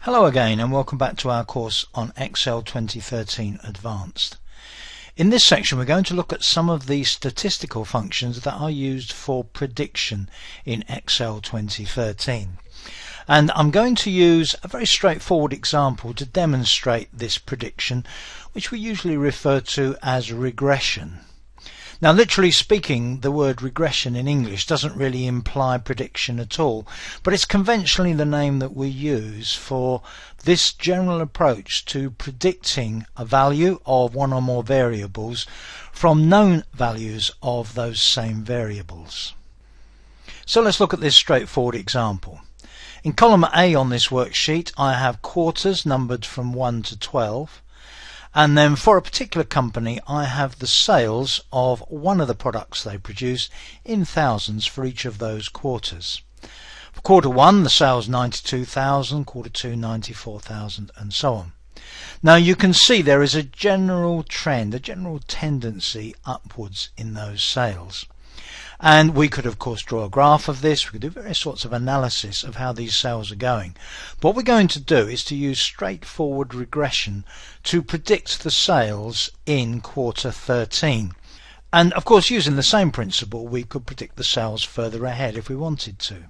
Hello again and welcome back to our course on Excel 2013 Advanced. In this section we're going to look at some of the statistical functions that are used for prediction in Excel 2013. And I'm going to use a very straightforward example to demonstrate this prediction, which we usually refer to as regression. Now, literally speaking, the word regression in English doesn't really imply prediction at all, but it's conventionally the name that we use for this general approach to predicting a value of one or more variables from known values of those same variables. So let's look at this straightforward example. In column A on this worksheet I have quarters numbered from 1 to 12. And then for a particular company I have the sales of one of the products they produce in thousands for each of those quarters. For quarter 1 the sales 92,000, quarter 2 94,000 and so on. Now you can see there is a general trend, a general tendency upwards in those sales. And we could of course draw a graph of this, we could do various sorts of analysis of how these sales are going. What we're going to do is to use straightforward regression to predict the sales in quarter 13. And of course using the same principle we could predict the sales further ahead if we wanted to.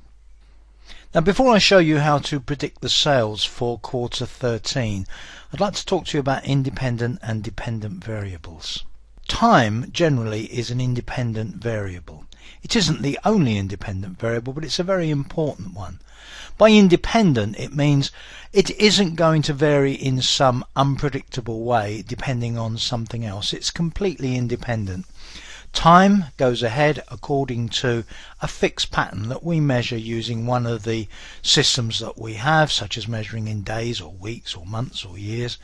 Now before I show you how to predict the sales for quarter 13, I'd like to talk to you about independent and dependent variables. Time generally is an independent variable. It isn't the only independent variable, but it's a very important one. By independent it means it isn't going to vary in some unpredictable way depending on something else. It's completely independent. Time goes ahead according to a fixed pattern that we measure using one of the systems that we have, such as measuring in days or weeks or months or years.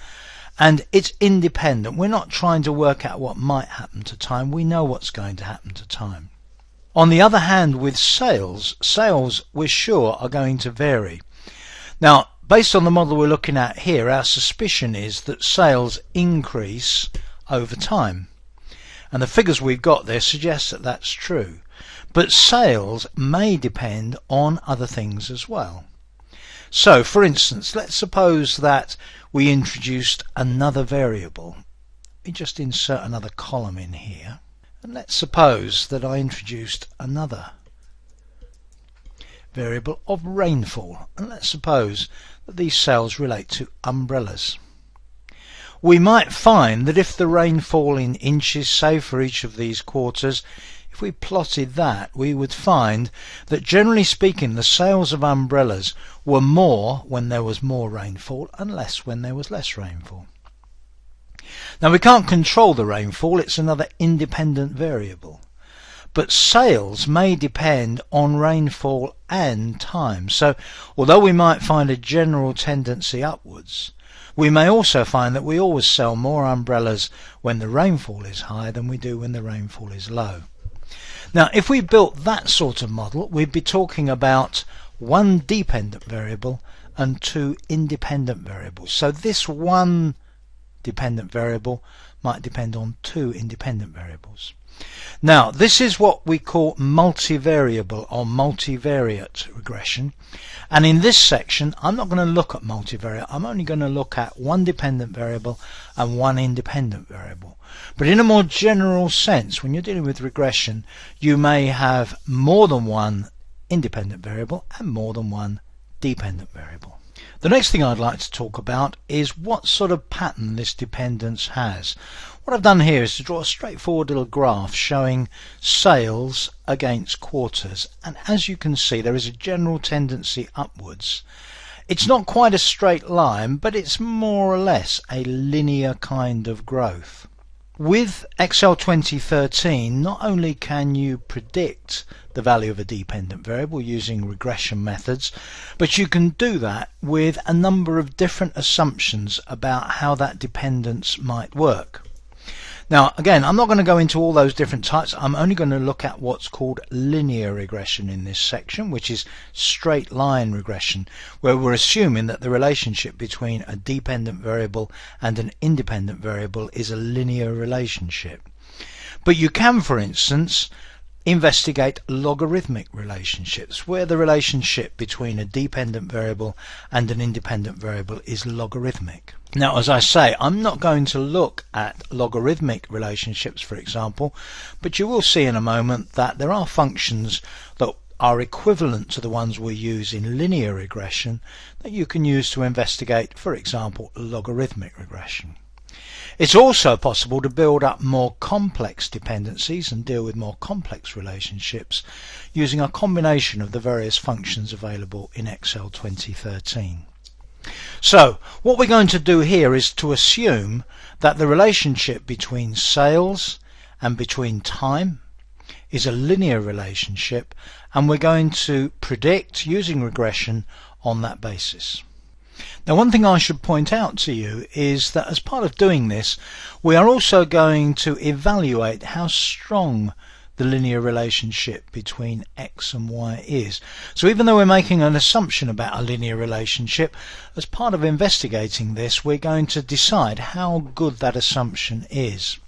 And it's independent. We're not trying to work out what might happen to time. We know what's going to happen to time. On the other hand, with sales we're sure are going to vary. Now, based on the model we're looking at here, our suspicion is that sales increase over time. And the figures we've got there suggest that that's true. But sales may depend on other things as well. So, for instance, let's suppose that we introduced another variable. Let me just insert another column in here. And let's suppose that I introduced another variable of rainfall. And let's suppose that these sales relate to umbrellas. We might find that if the rainfall in inches, say for each of these quarters, if we plotted that, we would find that generally speaking the sales of umbrellas were more when there was more rainfall and less when there was less rainfall. Now we can't control the rainfall, it's another independent variable. But sales may depend on rainfall and time. So although we might find a general tendency upwards, we may also find that we always sell more umbrellas when the rainfall is high than we do when the rainfall is low. Now if we built that sort of model, we'd be talking about one dependent variable and two independent variables. So this one dependent variable might depend on two independent variables. Now this is what we call multivariable or multivariate regression, and in this section I'm not going to look at multivariate. I'm only going to look at one dependent variable and one independent variable. But in a more general sense, when you're dealing with regression, you may have more than one independent variable and more than one dependent variable. The next thing I'd like to talk about is what sort of pattern this dependence has. What I've done here is to draw a straightforward little graph showing sales against quarters, and as you can see there is a general tendency upwards. It's not quite a straight line, but it's more or less a linear kind of growth. With Excel 2013, not only can you predict the value of a dependent variable using regression methods, but you can do that with a number of different assumptions about how that dependence might work. Now again, I'm not going to go into all those different types. I'm only going to look at what's called linear regression in this section, which is straight line regression, where we're assuming that the relationship between a dependent variable and an independent variable is a linear relationship. But you can, for instance, investigate logarithmic relationships, where the relationship between a dependent variable and an independent variable is logarithmic. Now, as I say, I'm not going to look at logarithmic relationships, for example, but you will see in a moment that there are functions that are equivalent to the ones we use in linear regression that you can use to investigate, for example, logarithmic regression. It's also possible to build up more complex dependencies and deal with more complex relationships using a combination of the various functions available in Excel 2013. So what we're going to do here is to assume that the relationship between sales and between time is a linear relationship, and we're going to predict using regression on that basis. Now, one thing I should point out to you is that as part of doing this, we are also going to evaluate how strong the linear relationship between x and y is. So even though we're making an assumption about a linear relationship, as part of investigating this, we're going to decide how good that assumption is.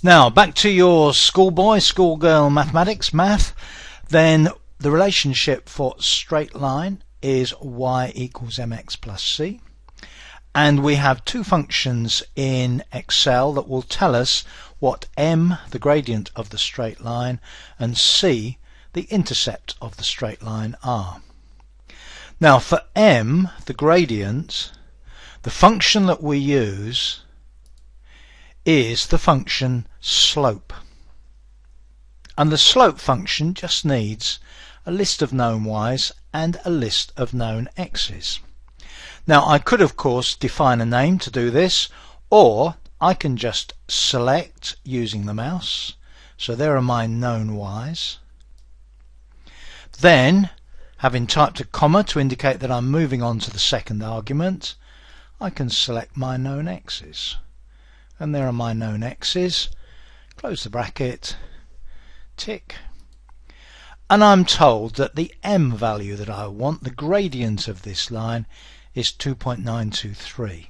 Now, back to your schoolboy, schoolgirl mathematics, math, then the relationship for straight line is y equals mx plus c, and we have two functions in Excel that will tell us what m, the gradient of the straight line, and c, the intercept of the straight line, are. Now for m, the gradient, the function that we use is the function slope, and the slope function just needs a list of known y's and a list of known x's. Now I could of course define a name to do this, or I can just select using the mouse. So there are my known y's. Then, having typed a comma to indicate that I'm moving on to the second argument, I can select my known x's. And there are my known x's. Close the bracket, tick. And I'm told that the m value that I want, the gradient of this line, is 2.923.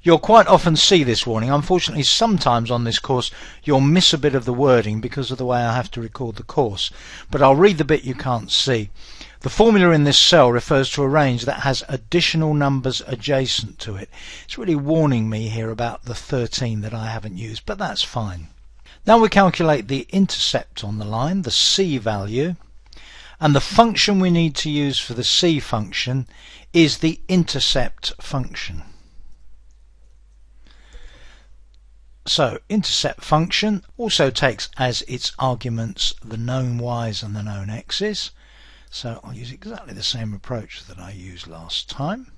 You'll quite often see this warning. Unfortunately, sometimes on this course you'll miss a bit of the wording because of the way I have to record the course, but I'll read the bit you can't see. The formula in this cell refers to a range that has additional numbers adjacent to it. It's really warning me here about the 13 that I haven't used, but that's fine. Now we calculate the intercept on the line, the c value, and the function we need to use for the c function is the intercept function. So intercept function also takes as its arguments the known y's and the known x's. So I'll use exactly the same approach that I used last time.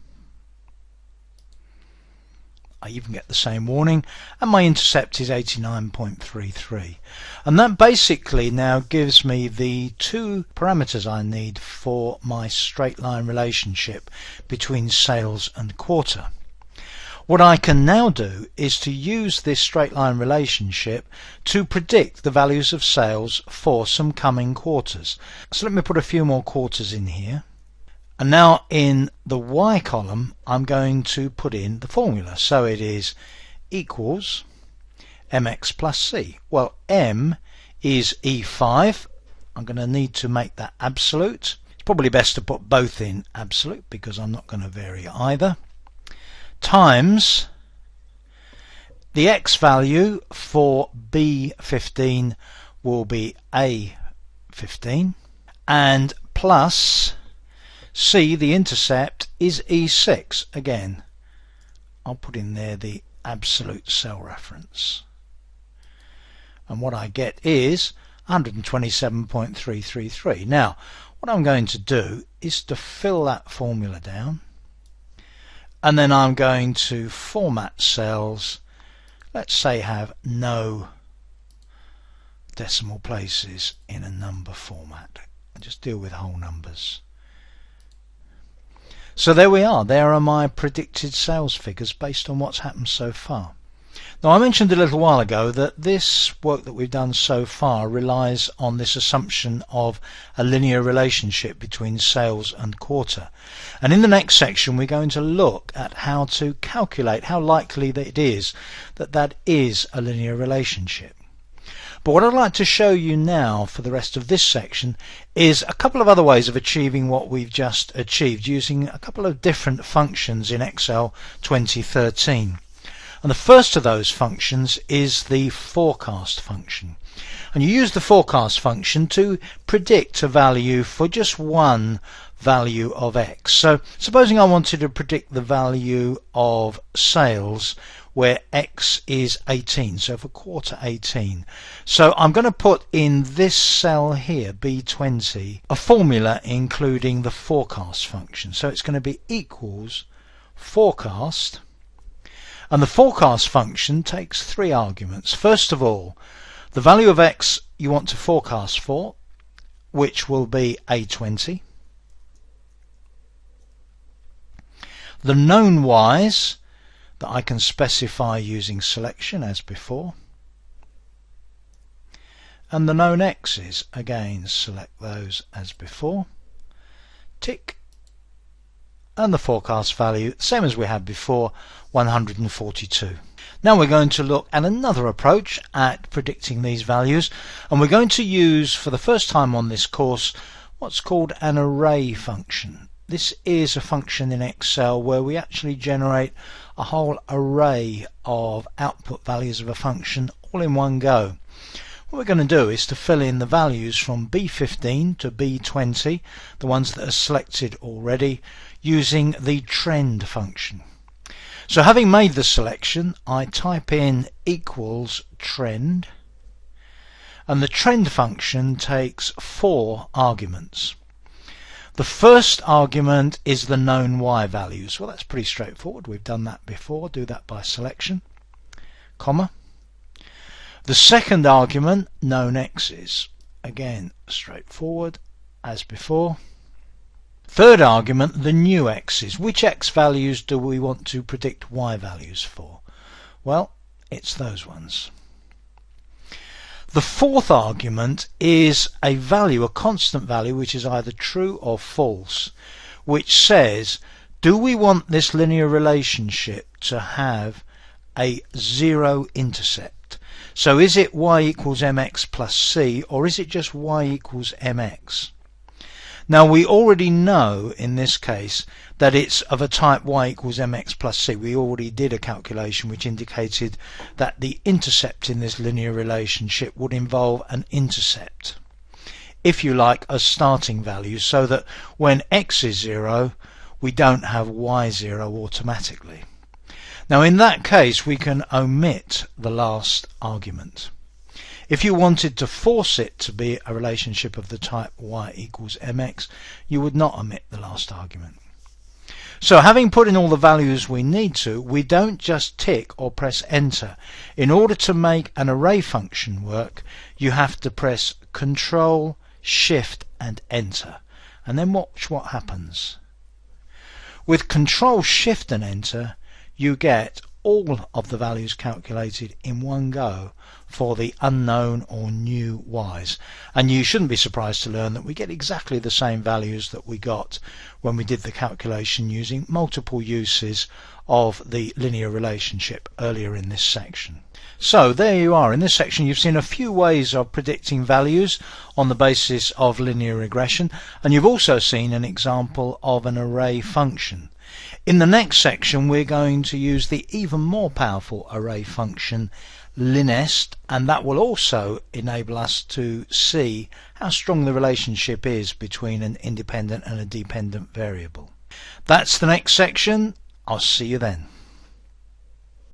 I even get the same warning, and my intercept is 89.33, and that basically now gives me the two parameters I need for my straight line relationship between sales and quarter. What I can now do is to use this straight line relationship to predict the values of sales for some coming quarters. So let me put a few more quarters in here. And now in the y column I'm going to put in the formula. So it is equals mx plus c. Well, m is E5. I'm going to need to make that absolute. It's probably best to put both in absolute because I'm not going to vary either. Times the x value for B15 will be A15, and plus c, the intercept, is E6. Again, I'll put in there the absolute cell reference, and what I get is 127.333. Now what I'm going to do is to fill that formula down, and then I'm going to format cells, let's say have no decimal places in a number format, and just deal with whole numbers. So there we are. There are my predicted sales figures based on what's happened so far. Now I mentioned a little while ago that this work that we've done so far relies on this assumption of a linear relationship between sales and quarter. And in the next section we're going to look at how to calculate how likely that it is that that is a linear relationship. But what I'd like to show you now for the rest of this section is a couple of other ways of achieving what we've just achieved using a couple of different functions in Excel 2013. And the first of those functions is the forecast function. And you use the forecast function to predict a value for just one value of X. So supposing I wanted to predict the value of sales where X is 18, so for quarter 18. So I'm going to put in this cell here, B20, a formula including the forecast function. So it's going to be equals forecast, and the forecast function takes three arguments. First of all, the value of X you want to forecast for, which will be A20. The known Y's that I can specify using selection as before, and the known X's, again select those as before, tick, and the forecast value, same as we had before, 142. Now we're going to look at another approach at predicting these values, and we're going to use for the first time on this course what's called an array function. This is a function in Excel where we actually generate a whole array of output values of a function all in one go. What we're going to do is to fill in the values from B15 to B20, the ones that are selected already, using the trend function. So having made the selection, I type in equals trend, and the trend function takes four arguments. The first argument is the known Y values. Well, that's pretty straightforward. We've done that before. Do that by selection, comma. The second argument, known X's. Again, straightforward as before. Third argument, the new X's. Which X values do we want to predict Y values for? Well, it's those ones. The fourth argument is a value, a constant value, which is either true or false, which says, do we want this linear relationship to have a zero intercept? So is it y equals mx plus c, or is it just y equals mx? Now we already know in this case that it's of a type y equals mx plus c. We already did a calculation which indicated that the intercept in this linear relationship would involve an intercept, if you like, a starting value, so that when x is 0 we don't have y0 automatically. Now in that case we can omit the last argument. If you wanted to force it to be a relationship of the type y equals mx, you would not omit the last argument. So having put in all the values we need to, we don't just tick or press enter. In order to make an array function work, you have to press Control, Shift and enter. And then watch what happens. With Control, Shift and enter, you get all of the values calculated in one go for the unknown or new y's, and you shouldn't be surprised to learn that we get exactly the same values that we got when we did the calculation using multiple uses of the linear relationship earlier in this section. So there you are. In this section you've seen a few ways of predicting values on the basis of linear regression, and you've also seen an example of an array function. In the next section we're going to use the even more powerful array function linest, and that will also enable us to see how strong the relationship is between an independent and a dependent variable. That's the next section. I'll see you then.